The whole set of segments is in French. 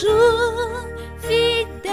toujours fidèle.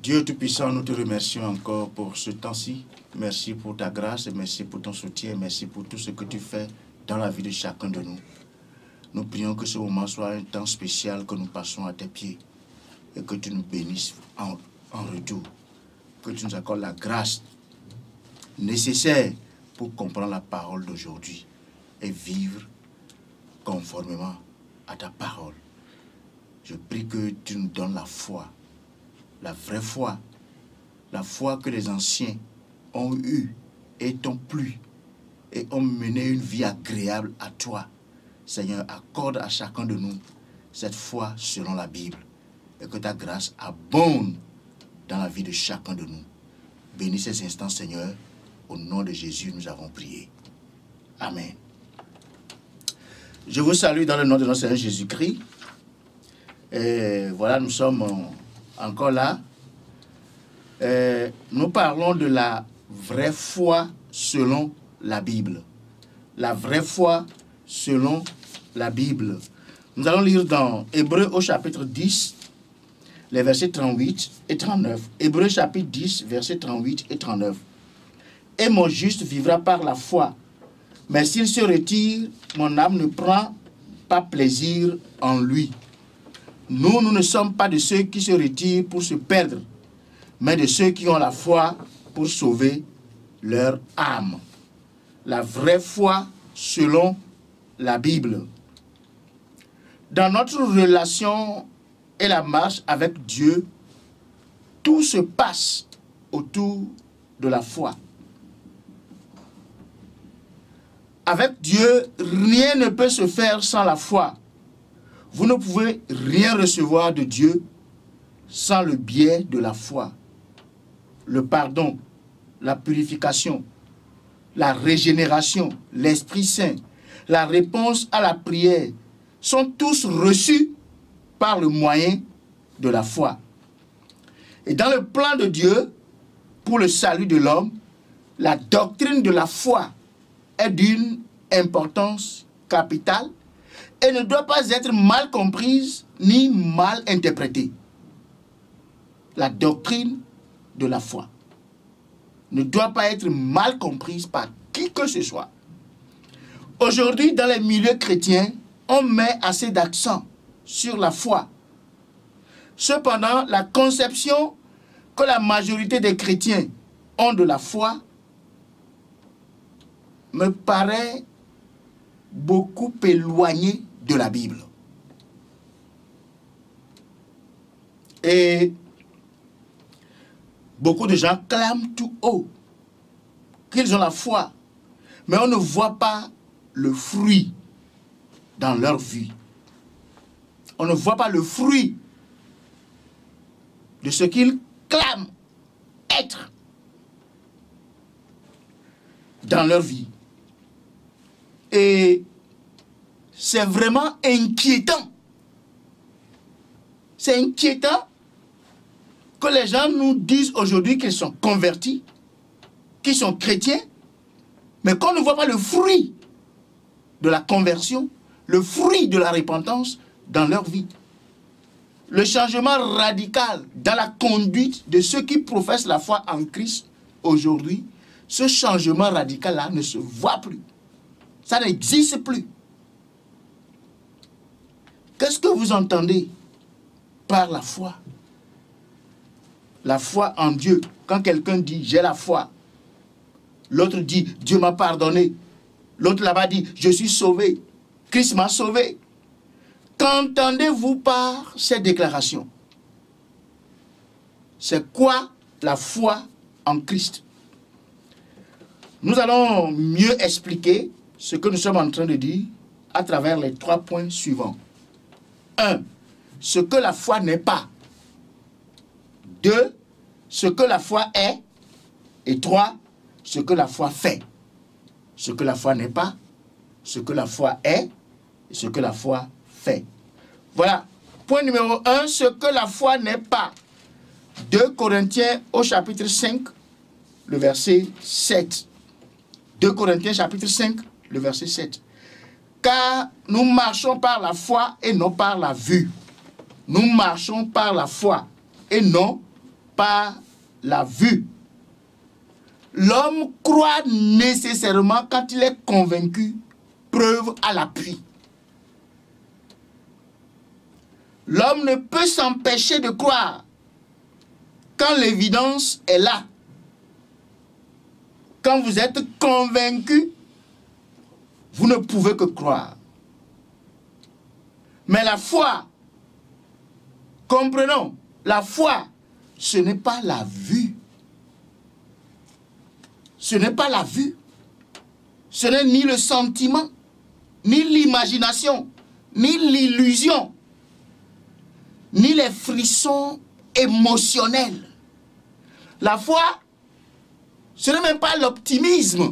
Dieu Tout-Puissant, nous te remercions encore pour ce temps-ci. Merci pour ta grâce, merci pour ton soutien, merci pour tout ce que tu fais dans la vie de chacun de nous. Nous prions que ce moment soit un temps spécial que nous passons à tes pieds et que tu nous bénisses en retour. Que tu nous accordes la grâce nécessaire pour comprendre la parole d'aujourd'hui et vivre conformément à ta parole. Je prie que tu nous donnes la foi, la vraie foi, la foi que les anciens ont eue et t'ont plu et ont mené une vie agréable à toi. Seigneur, accorde à chacun de nous cette foi selon la Bible et que ta grâce abonde dans la vie de chacun de nous. Bénis ces instants, Seigneur. Au nom de Jésus, nous avons prié. Amen. Je vous salue dans le nom de notre Seigneur Jésus-Christ. Et voilà, nous sommes encore là. Nous parlons de la vraie foi selon la Bible. La vraie foi selon la Bible. Nous allons lire dans Hébreux au chapitre 10, les versets 38 et 39. Hébreux chapitre 10, versets 38 et 39. Et mon juste vivra par la foi. Mais s'il se retire, mon âme ne prend pas plaisir en lui. Nous ne sommes pas de ceux qui se retirent pour se perdre, mais de ceux qui ont la foi pour sauver leur âme. La vraie foi selon la Bible. Dans notre relation et la marche avec Dieu, tout se passe autour de la foi. Avec Dieu, rien ne peut se faire sans la foi. Vous ne pouvez rien recevoir de Dieu sans le biais de la foi. Le pardon, la purification, la régénération, l'Esprit Saint, la réponse à la prière sont tous reçus par le moyen de la foi. Et dans le plan de Dieu, pour le salut de l'homme, la doctrine de la foi est d'une importance capitale et ne doit pas être mal comprise ni mal interprétée. La doctrine de la foi ne doit pas être mal comprise par qui que ce soit. Aujourd'hui, dans les milieux chrétiens, on met assez d'accent sur la foi. Cependant, la conception que la majorité des chrétiens ont de la foi me paraît beaucoup éloignée de la Bible. Et beaucoup de gens clament tout haut qu'ils ont la foi, mais on ne voit pas le fruit dans leur vie. On ne voit pas le fruit de ce qu'ils clament être dans leur vie. Et c'est vraiment inquiétant. C'est inquiétant que les gens nous disent aujourd'hui qu'ils sont convertis, qu'ils sont chrétiens, mais qu'on ne voit pas le fruit de la conversion, le fruit de la repentance dans leur vie. Le changement radical dans la conduite de ceux qui professent la foi en Christ aujourd'hui, ce changement radical-là ne se voit plus. Ça n'existe plus. Qu'est-ce que vous entendez par la foi? La foi en Dieu. Quand quelqu'un dit « j'ai la foi », l'autre dit « Dieu m'a pardonné ». L'autre là-bas dit « je suis sauvé ». Christ m'a sauvé. Qu'entendez-vous par ces déclarations? C'est quoi la foi en Christ? Nous allons mieux expliquer ce que nous sommes en train de dire à travers les 3 points suivants. 1. Ce que la foi n'est pas. 2, ce que la foi est. Et 3, ce que la foi fait. Ce que la foi n'est pas, ce que la foi est, et ce que la foi fait. Voilà. Point numéro 1, ce que la foi n'est pas. 2 Corinthiens au chapitre 5, le verset 7. 2 Corinthiens chapitre 5, le verset 7. Car nous marchons par la foi et non par la vue. Nous marchons par la foi et non par la vue. L'homme croit nécessairement quand il est convaincu, preuve à l'appui. L'homme ne peut s'empêcher de croire quand l'évidence est là. Quand vous êtes convaincu, vous ne pouvez que croire. Mais la foi, comprenons, la foi, ce n'est pas la vue. Ce n'est pas la vue. Ce n'est ni le sentiment, ni l'imagination, ni l'illusion, ni les frissons émotionnels. La foi, ce n'est même pas l'optimisme.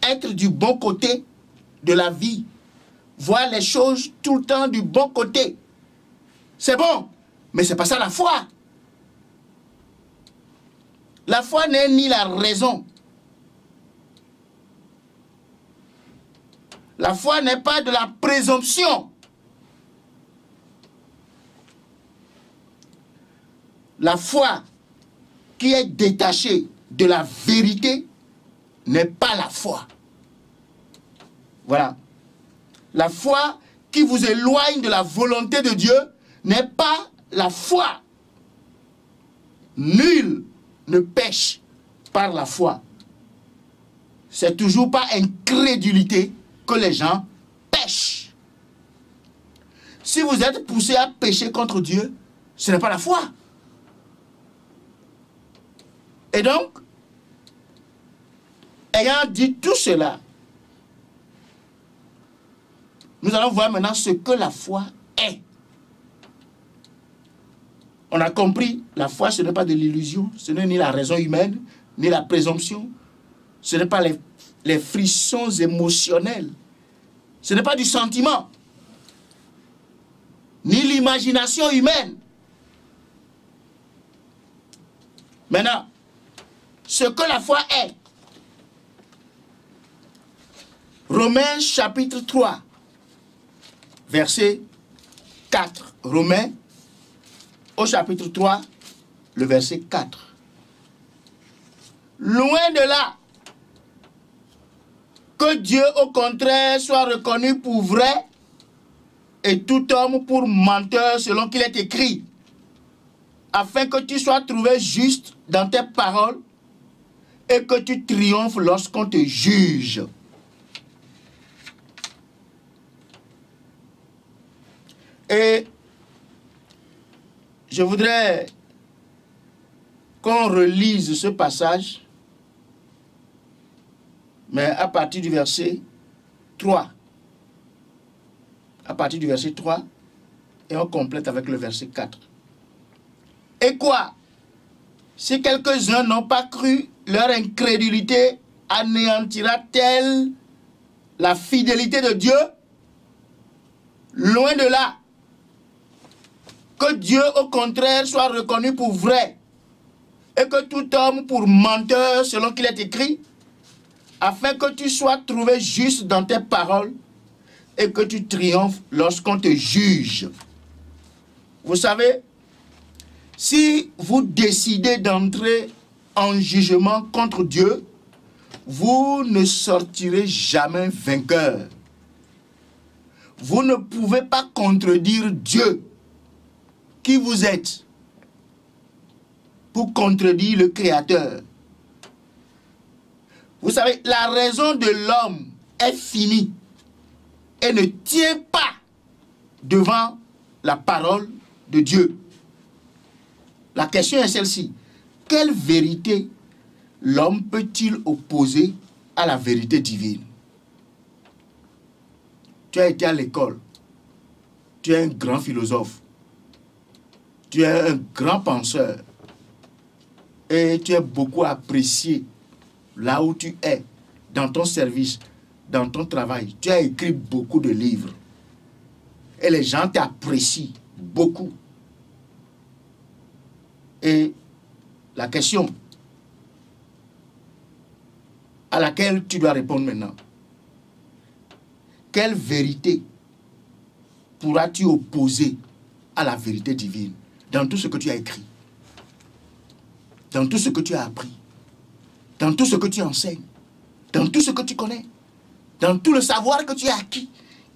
Être du bon côté de la vie. Voir les choses tout le temps du bon côté. C'est bon, mais ce n'est pas ça la foi. La foi n'est ni la raison. La foi n'est pas de la présomption. La foi qui est détachée de la vérité n'est pas la foi. Voilà. La foi qui vous éloigne de la volonté de Dieu n'est pas la foi. Nul ne pêche par la foi. C'est toujours par incrédulité que les gens pêchent. Si vous êtes poussé à pécher contre Dieu, ce n'est pas la foi. Et donc, ayant dit tout cela, nous allons voir maintenant ce que la foi est. On a compris, la foi, ce n'est pas de l'illusion, ce n'est ni la raison humaine, ni la présomption, ce n'est pas les frissons émotionnels, ce n'est pas du sentiment, ni l'imagination humaine. Maintenant, ce que la foi est. Romains chapitre 3, verset 4. Romains au chapitre 3, le verset 4. Loin de là, que Dieu au contraire soit reconnu pour vrai et tout homme pour menteur selon qu'il est écrit, afin que tu sois trouvé juste dans tes paroles et que tu triomphes lorsqu'on te juge. Et je voudrais qu'on relise ce passage, mais à partir du verset 3. À partir du verset 3, et on complète avec le verset 4. Et quoi? Si quelques-uns n'ont pas cru, leur incrédulité anéantira-t-elle la fidélité de Dieu? Loin de là. Que Dieu, au contraire, soit reconnu pour vrai, et que tout homme pour menteur, selon qu'il est écrit, afin que tu sois trouvé juste dans tes paroles, et que tu triomphes lorsqu'on te juge. Vous savez, si vous décidez d'entrer en jugement contre Dieu, vous ne sortirez jamais vainqueur. Vous ne pouvez pas contredire Dieu, qui vous êtes, pour contredire le Créateur. Vous savez, la raison de l'homme est finie et ne tient pas devant la parole de Dieu. La question est celle-ci. Quelle vérité l'homme peut-il opposer à la vérité divine? Tu as été à l'école. Tu es un grand philosophe. tu es un grand penseur et tu es beaucoup apprécié là où tu es, dans ton service, dans ton travail. Tu as écrit beaucoup de livres et les gens t'apprécient beaucoup. Et la question à laquelle tu dois répondre maintenant, quelle vérité pourras-tu opposer à la vérité divine dans tout ce que tu as écrit, dans tout ce que tu as appris, dans tout ce que tu enseignes, dans tout ce que tu connais, dans tout le savoir que tu as acquis?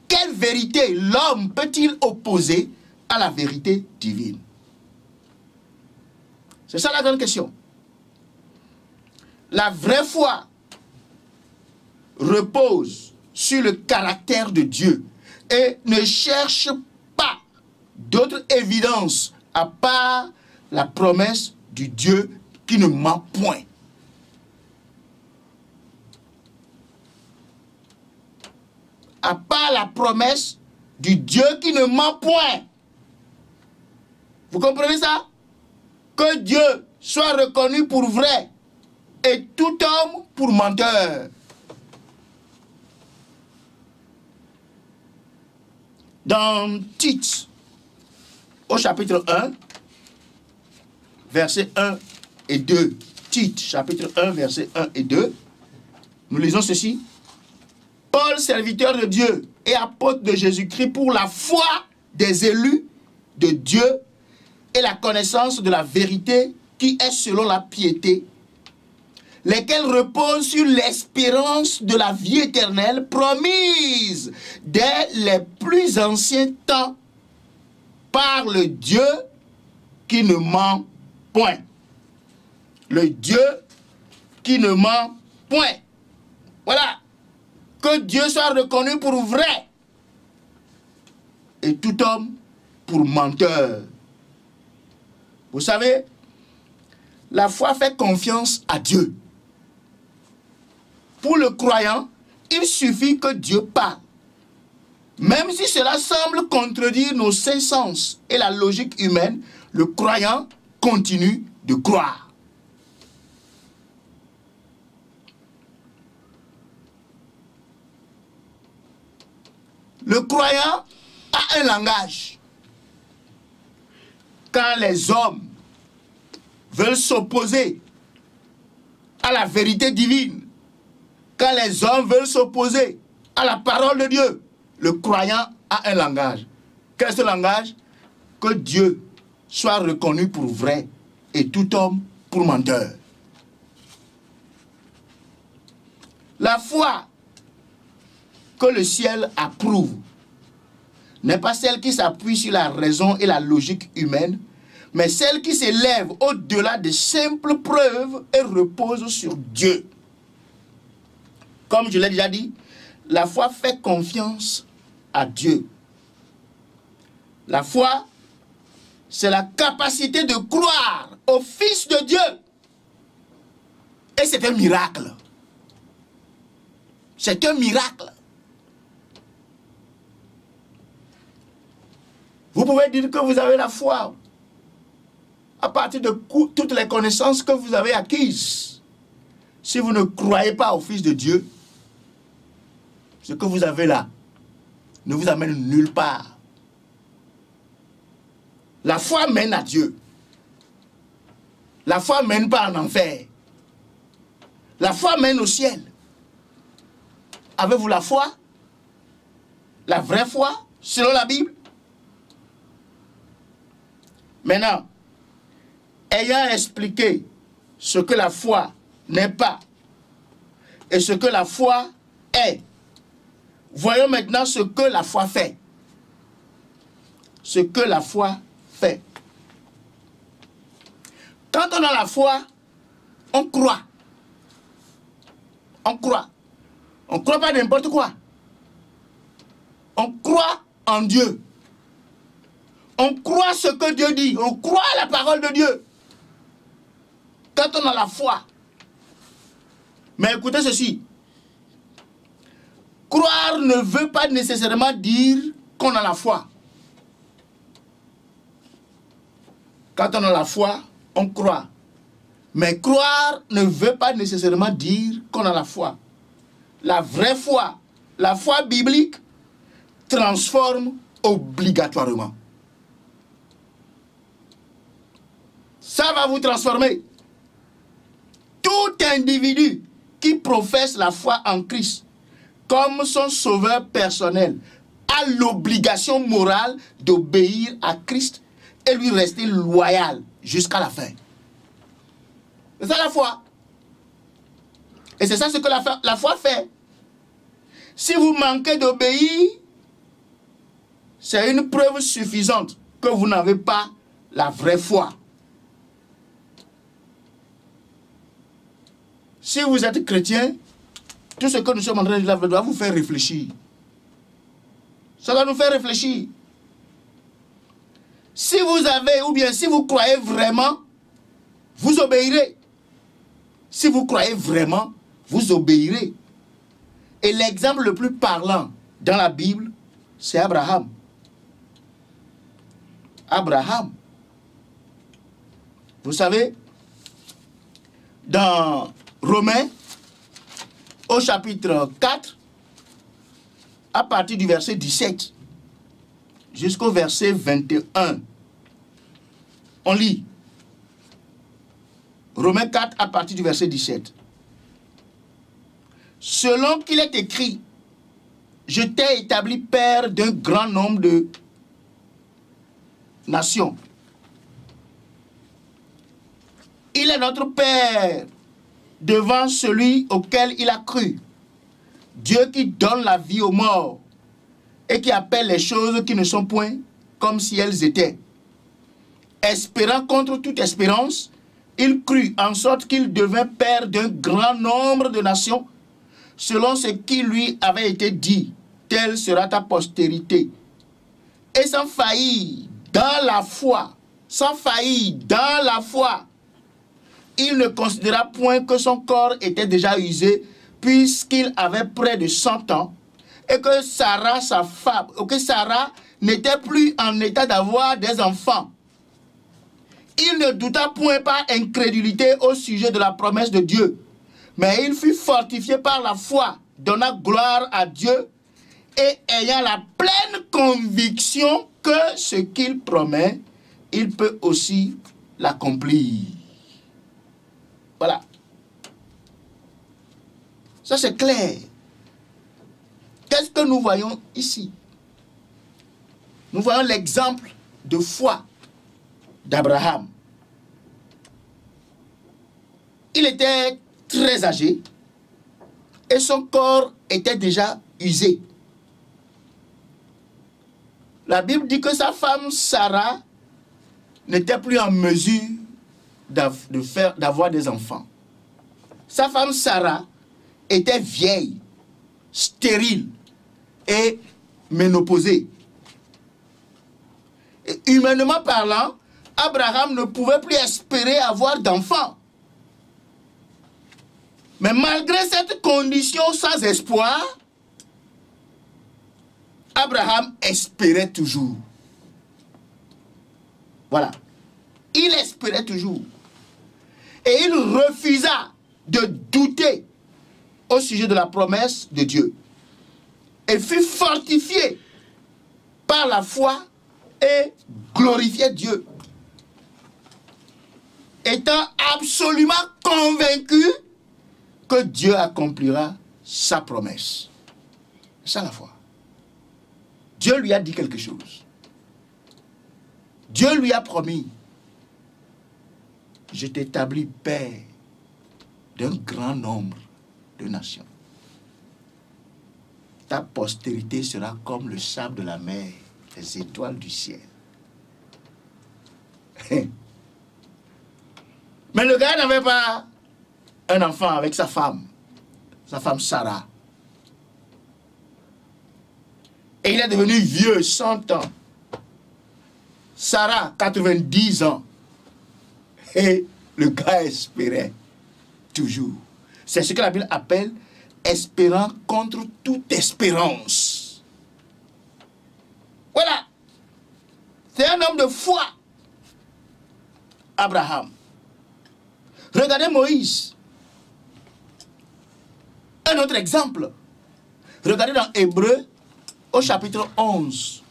Quelle vérité l'homme peut-il opposer à la vérité divine? C'est ça la grande question. La vraie foi repose sur le caractère de Dieu et ne cherche pas d'autre évidence à part la promesse du Dieu qui ne ment point. À part la promesse du Dieu qui ne ment point. Vous comprenez ça? Que Dieu soit reconnu pour vrai et tout homme pour menteur. Dans Tite, au chapitre 1, versets 1 et 2, Tite, chapitre 1, versets 1 et 2, nous lisons ceci. Paul, serviteur de Dieu et apôtre de Jésus-Christ, pour la foi des élus de Dieu et la connaissance de la vérité qui est selon la piété, lesquels reposent sur l'espérance de la vie éternelle promise dès les plus anciens temps par le Dieu qui ne ment point. Le Dieu qui ne ment point. Voilà. Que Dieu soit reconnu pour vrai et tout homme pour menteur. Vous savez, la foi fait confiance à Dieu. Pour le croyant, il suffit que Dieu parle. Même si cela semble contredire nos cinq sens et la logique humaine, le croyant continue de croire. Le croyant a un langage. Quand les hommes veulent s'opposer à la vérité divine, quand les hommes veulent s'opposer à la parole de Dieu, le croyant a un langage. Quel est ce langage? Que Dieu soit reconnu pour vrai et tout homme pour menteur. La foi que le ciel approuve n'est pas celle qui s'appuie sur la raison et la logique humaine, mais celle qui s'élève au-delà des simples preuves et repose sur Dieu. Comme je l'ai déjà dit, la foi fait confiance à Dieu. La foi, c'est la capacité de croire au Fils de Dieu. Et c'est un miracle. C'est un miracle. Vous pouvez dire que vous avez la foi à partir de toutes les connaissances que vous avez acquises. Si vous ne croyez pas au Fils de Dieu, ce que vous avez là ne vous amène nulle part. La foi mène à Dieu. La foi mène pas en enfer. La foi mène au ciel. Avez-vous la foi? La vraie foi, selon la Bible? Maintenant, ayant expliqué ce que la foi n'est pas et ce que la foi est, voyons maintenant ce que la foi fait. Ce que la foi fait. Quand on a la foi, on croit. On croit. On ne croit pas n'importe quoi. On croit en Dieu. On croit ce que Dieu dit. On croit à la parole de Dieu. Quand on a la foi. Mais écoutez ceci. Croire ne veut pas nécessairement dire qu'on a la foi. Quand on a la foi, on croit. Mais croire ne veut pas nécessairement dire qu'on a la foi. La vraie foi, la foi biblique, transforme obligatoirement. Ça va vous transformer. Tout individu qui professe la foi en Christ comme son sauveur personnel a l'obligation morale d'obéir à Christ et lui rester loyal jusqu'à la fin. C'est ça la foi. Et c'est ça ce que la foi fait. Si vous manquez d'obéir, c'est une preuve suffisante que vous n'avez pas la vraie foi. Si vous êtes chrétien, tout ce que nous sommes en train de dire doit vous faire réfléchir. Ça doit nous faire réfléchir. Si vous avez, ou bien si vous croyez vraiment, vous obéirez. Si vous croyez vraiment, vous obéirez. Et l'exemple le plus parlant dans la Bible, c'est Abraham. Abraham. Vous savez, dans Romains, au chapitre 4, à partir du verset 17 jusqu'au verset 21, on lit Romains 4 à partir du verset 17. Selon qu'il est écrit, je t'ai établi père d'un grand nombre de nations. Il est notre Père devant celui auquel il a cru. Dieu qui donne la vie aux morts et qui appelle les choses qui ne sont point comme si elles étaient. Espérant contre toute espérance, il crut en sorte qu'il devint père d'un grand nombre de nations, selon ce qui lui avait été dit, telle sera ta postérité. Et sans faillir dans la foi, il ne considéra point que son corps était déjà usé, puisqu'il avait près de 100 ans, et que Sarah, sa femme, n'était plus en état d'avoir des enfants. Il ne douta point par incrédulité au sujet de la promesse de Dieu, mais il fut fortifié par la foi, donnant gloire à Dieu, et ayant la pleine conviction que ce qu'il promet, il peut aussi l'accomplir. Voilà. Ça, c'est clair. Qu'est-ce que nous voyons ici? Nous voyons l'exemple de foi d'Abraham. Il était très âgé et son corps était déjà usé. La Bible dit que sa femme Sarah n'était plus en mesure d'avoir des enfants. Sa femme Sarah était vieille, stérile et ménopausée. Et humainement parlant, Abraham ne pouvait plus espérer avoir d'enfants. Mais malgré cette condition sans espoir, Abraham espérait toujours. Voilà. Il espérait toujours. Et il refusa de douter au sujet de la promesse de Dieu. Et fut fortifié par la foi et glorifiait Dieu. Étant absolument convaincu que Dieu accomplira sa promesse. C'est ça la foi. Dieu lui a dit quelque chose. Dieu lui a promis, je t'établis père d'un grand nombre de nations. Ta postérité sera comme le sable de la mer, les étoiles du ciel. Mais le gars n'avait pas un enfant avec sa femme Sarah. Et il est devenu vieux, 100 ans. Sarah, 90 ans. Et le gars espérait toujours. C'est ce que la Bible appelle espérant contre toute espérance. Voilà. C'est un homme de foi. Abraham. Regardez Moïse. Un autre exemple. Regardez dans Hébreux au chapitre 11,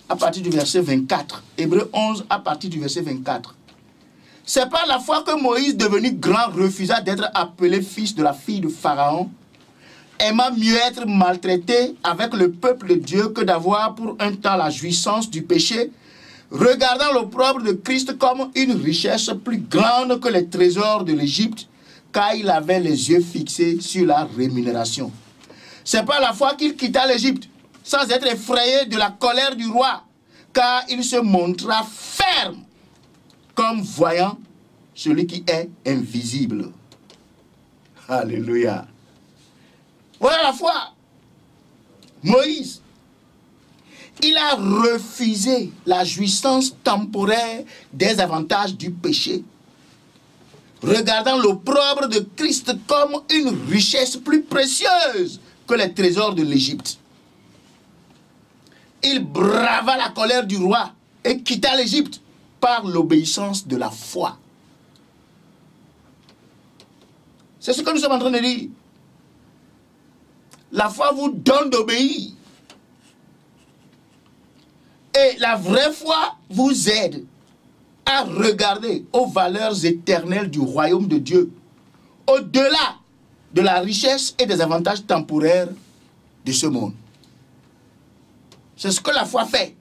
à partir du verset 24. Hébreux 11, à partir du verset 24. C'est par la foi que Moïse, devenu grand, refusa d'être appelé fils de la fille de Pharaon, aimant mieux être maltraité avec le peuple de Dieu que d'avoir pour un temps la jouissance du péché, regardant l'opprobre de Christ comme une richesse plus grande que les trésors de l'Égypte, car il avait les yeux fixés sur la rémunération. C'est par la foi qu'il quitta l'Égypte, sans être effrayé de la colère du roi, car il se montra ferme, comme voyant celui qui est invisible. Alléluia. Voilà la foi. Moïse, il a refusé la jouissance temporaire des avantages du péché, regardant l'opprobre de Christ comme une richesse plus précieuse que les trésors de l'Égypte. Il brava la colère du roi et quitta l'Égypte par l'obéissance de la foi. C'est ce que nous sommes en train de dire. La foi vous donne d'obéir. Et la vraie foi vous aide à regarder aux valeurs éternelles du royaume de Dieu, au-delà de la richesse et des avantages temporaires de ce monde. C'est ce que la foi fait.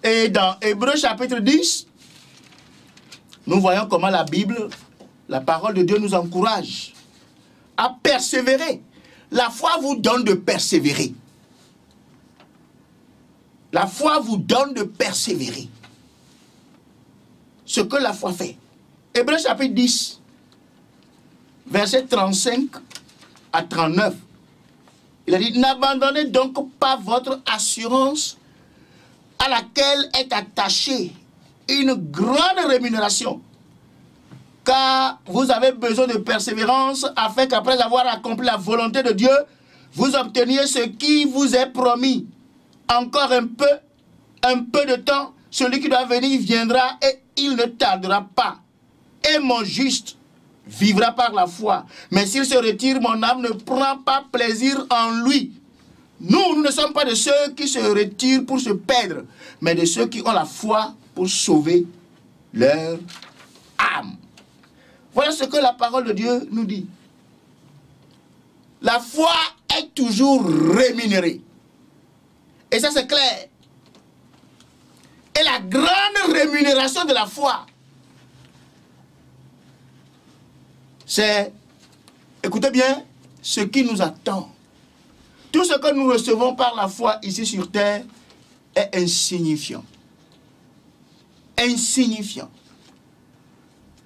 Et dans Hébreux chapitre 10, nous voyons comment la Bible, la parole de Dieu nous encourage à persévérer. La foi vous donne de persévérer. La foi vous donne de persévérer. Ce que la foi fait. Hébreux chapitre 10, versets 35 à 39. Il a dit, n'abandonnez donc pas votre assurance à laquelle est attachée une grande rémunération, car vous avez besoin de persévérance afin qu'après avoir accompli la volonté de Dieu, vous obteniez ce qui vous est promis. Encore un peu de temps, celui qui doit venir viendra et il ne tardera pas. Et mon juste vivra par la foi. Mais s'il se retire, mon âme ne prend pas plaisir en lui. Nous ne sommes pas de ceux qui se retirent pour se perdre, mais de ceux qui ont la foi pour sauver leur âme. Voilà ce que la parole de Dieu nous dit. La foi est toujours rémunérée. Et ça, c'est clair. Et la grande rémunération de la foi, c'est, écoutez bien, ce qui nous attend. Tout ce que nous recevons par la foi ici sur terre est insignifiant. Insignifiant.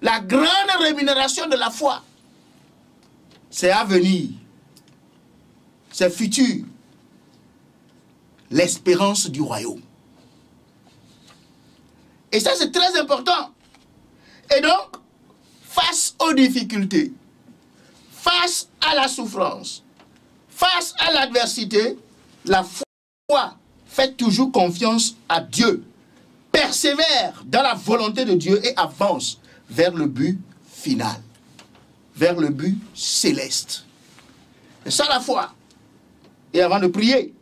La grande rémunération de la foi, c'est à venir. C'est futur. L'espérance du royaume. Et ça, c'est très important. Et donc, face aux difficultés, face à la souffrance, face à l'adversité, la foi fait toujours confiance à Dieu, persévère dans la volonté de Dieu et avance vers le but final, vers le but céleste. C'est ça la foi. Et avant de prier,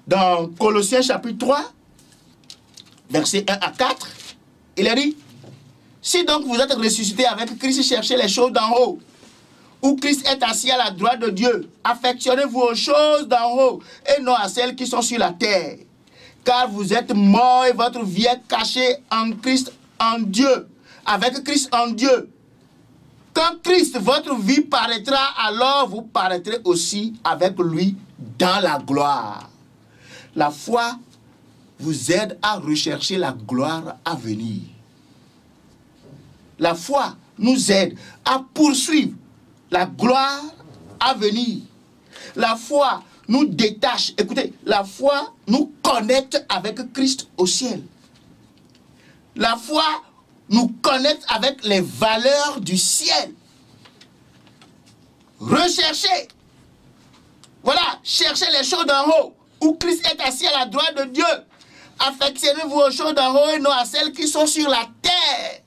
dans Colossiens chapitre 3, versets 1 à 4, il a dit, si donc vous êtes ressuscités avec Christ, cherchez les choses d'en haut, où Christ est assis à la droite de Dieu. Affectionnez-vous aux choses d'en haut et non à celles qui sont sur la terre. Car vous êtes morts et votre vie est cachée en Christ, en Dieu. Avec Christ en Dieu. Quand Christ, votre vie paraîtra, alors vous paraîtrez aussi avec lui dans la gloire. La foi vous aide à rechercher la gloire à venir. La foi nous aide à poursuivre la gloire à venir. La foi nous détache. Écoutez, la foi nous connecte avec Christ au ciel. La foi nous connecte avec les valeurs du ciel. Recherchez. Voilà, cherchez les choses d'en haut, où Christ est assis à la droite de Dieu. Affectionnez-vous aux choses d'en haut et non à celles qui sont sur la terre.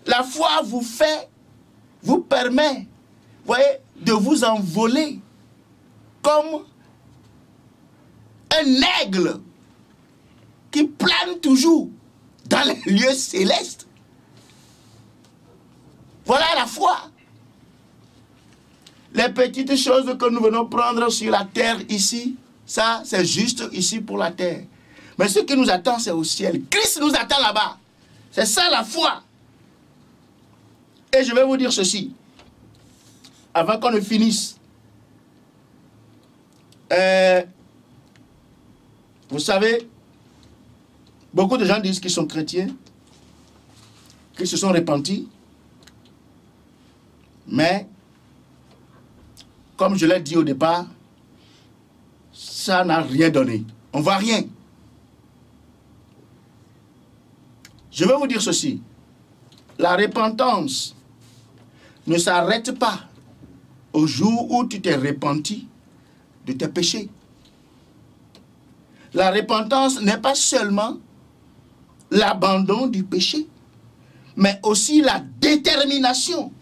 La foi vous permet, voyez, de vous envoler comme un aigle qui plane toujours dans les lieux célestes. Voilà la foi. Les petites choses que nous venons prendre sur la terre ici, ça c'est juste ici pour la terre. Mais ce qui nous attend, c'est au ciel. Christ nous attend là-bas. C'est ça la foi. Et je vais vous dire ceci, avant qu'on ne finisse. Vous savez, beaucoup de gens disent qu'ils sont chrétiens, qu'ils se sont repentis, mais, comme je l'ai dit au départ, ça n'a rien donné. On ne voit rien. Je vais vous dire ceci. La repentance ne s'arrête pas au jour où tu t'es repenti de tes péchés. La repentance n'est pas seulement l'abandon du péché, mais aussi la détermination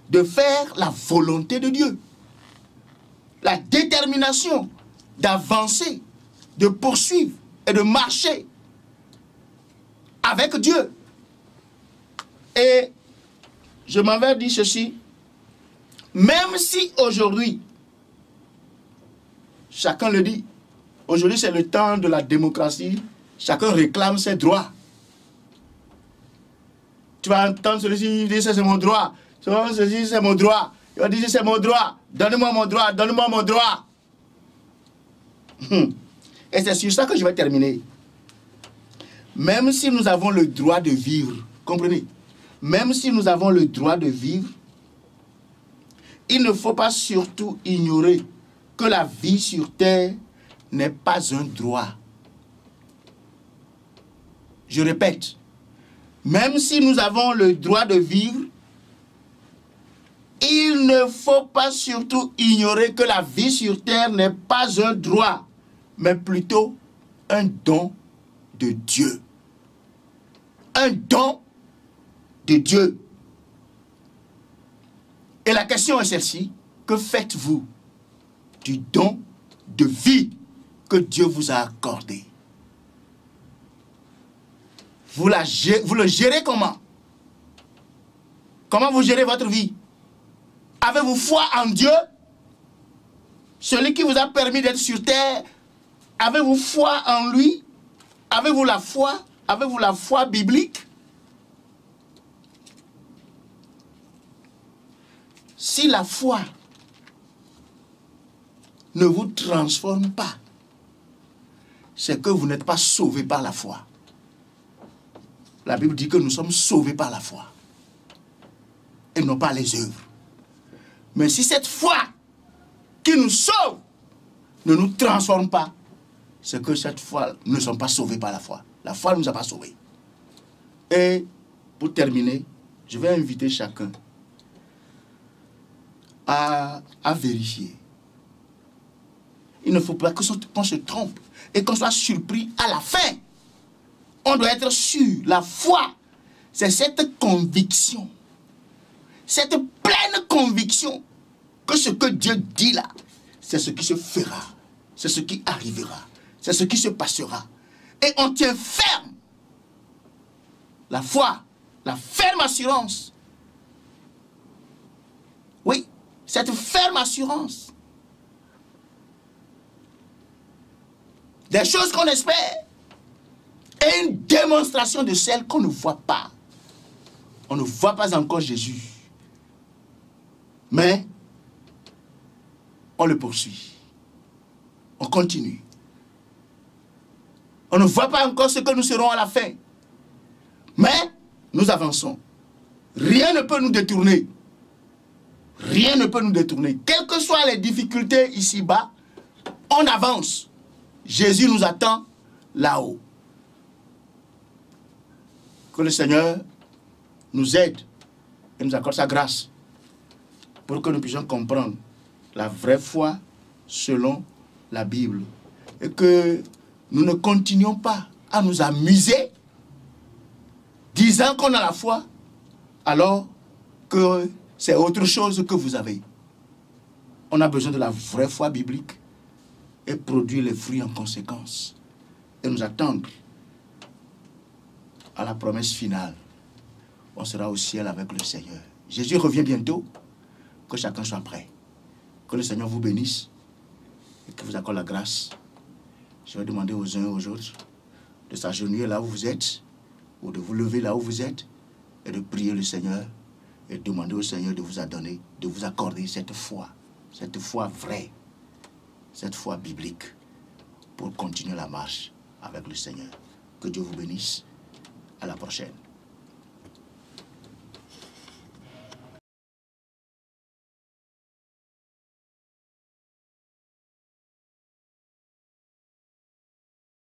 de faire la volonté de Dieu. La détermination d'avancer, de poursuivre et de marcher avec Dieu. Et je m'avais dit ceci, même si aujourd'hui, chacun le dit, aujourd'hui c'est le temps de la démocratie, chacun réclame ses droits. Tu vas entendre celui-ci dire c'est mon droit, celui-ci c'est mon droit, il va dire c'est mon droit, donne-moi mon droit, donne-moi mon droit. Et c'est sur ça que je vais terminer. Même si nous avons le droit de vivre, comprenez? Même si nous avons le droit de vivre, il ne faut pas surtout ignorer que la vie sur terre n'est pas un droit. Je répète, même si nous avons le droit de vivre, il ne faut pas surtout ignorer que la vie sur terre n'est pas un droit, mais plutôt un don de Dieu. Un don de Dieu. Et la question est celle-ci, que faites-vous du don de vie que Dieu vous a accordé? Vous le gérez comment? Comment vous gérez votre vie? Avez-vous foi en Dieu? Celui qui vous a permis d'être sur terre, avez-vous foi en lui? Avez-vous la foi? Avez-vous la foi biblique? Si la foi ne vous transforme pas, c'est que vous n'êtes pas sauvé par la foi. La Bible dit que nous sommes sauvés par la foi et non pas les œuvres. Mais si cette foi qui nous sauve ne nous transforme pas, c'est que cette foi, nous ne sommes pas sauvés par la foi. La foi ne nous a pas sauvés. Et pour terminer, je vais inviter chacun à vérifier. Il ne faut pas qu'on se trompe et qu'on soit surpris à la fin. On doit être sûr. La foi, c'est cette conviction, cette pleine conviction que ce que Dieu dit là, c'est ce qui se fera, c'est ce qui arrivera, c'est ce qui se passera. Et on tient ferme. La foi, la ferme assurance. Oui, cette ferme assurance. Des choses qu'on espère et une démonstration de celles qu'on ne voit pas. On ne voit pas encore Jésus. Mais on le poursuit. On continue. On ne voit pas encore ce que nous serons à la fin. Mais nous avançons. Rien ne peut nous détourner. Rien ne peut nous détourner. Quelles que soient les difficultés ici-bas, on avance. Jésus nous attend là-haut. Que le Seigneur nous aide et nous accorde sa grâce pour que nous puissions comprendre la vraie foi selon la Bible et que nous ne continuions pas à nous amuser disant qu'on a la foi alors que c'est autre chose que vous avez. On a besoin de la vraie foi biblique et produire les fruits en conséquence et nous attendre à la promesse finale. On sera au ciel avec le Seigneur. Jésus revient bientôt. Que chacun soit prêt. Que le Seigneur vous bénisse et que vous accorde la grâce. Je vais demander aux uns et aux autres de s'agenouiller là où vous êtes ou de vous lever là où vous êtes et de prier le Seigneur et de demander au Seigneur de vous donner, de vous accorder cette foi vraie, cette foi biblique pour continuer la marche avec le Seigneur. Que Dieu vous bénisse. À la prochaine.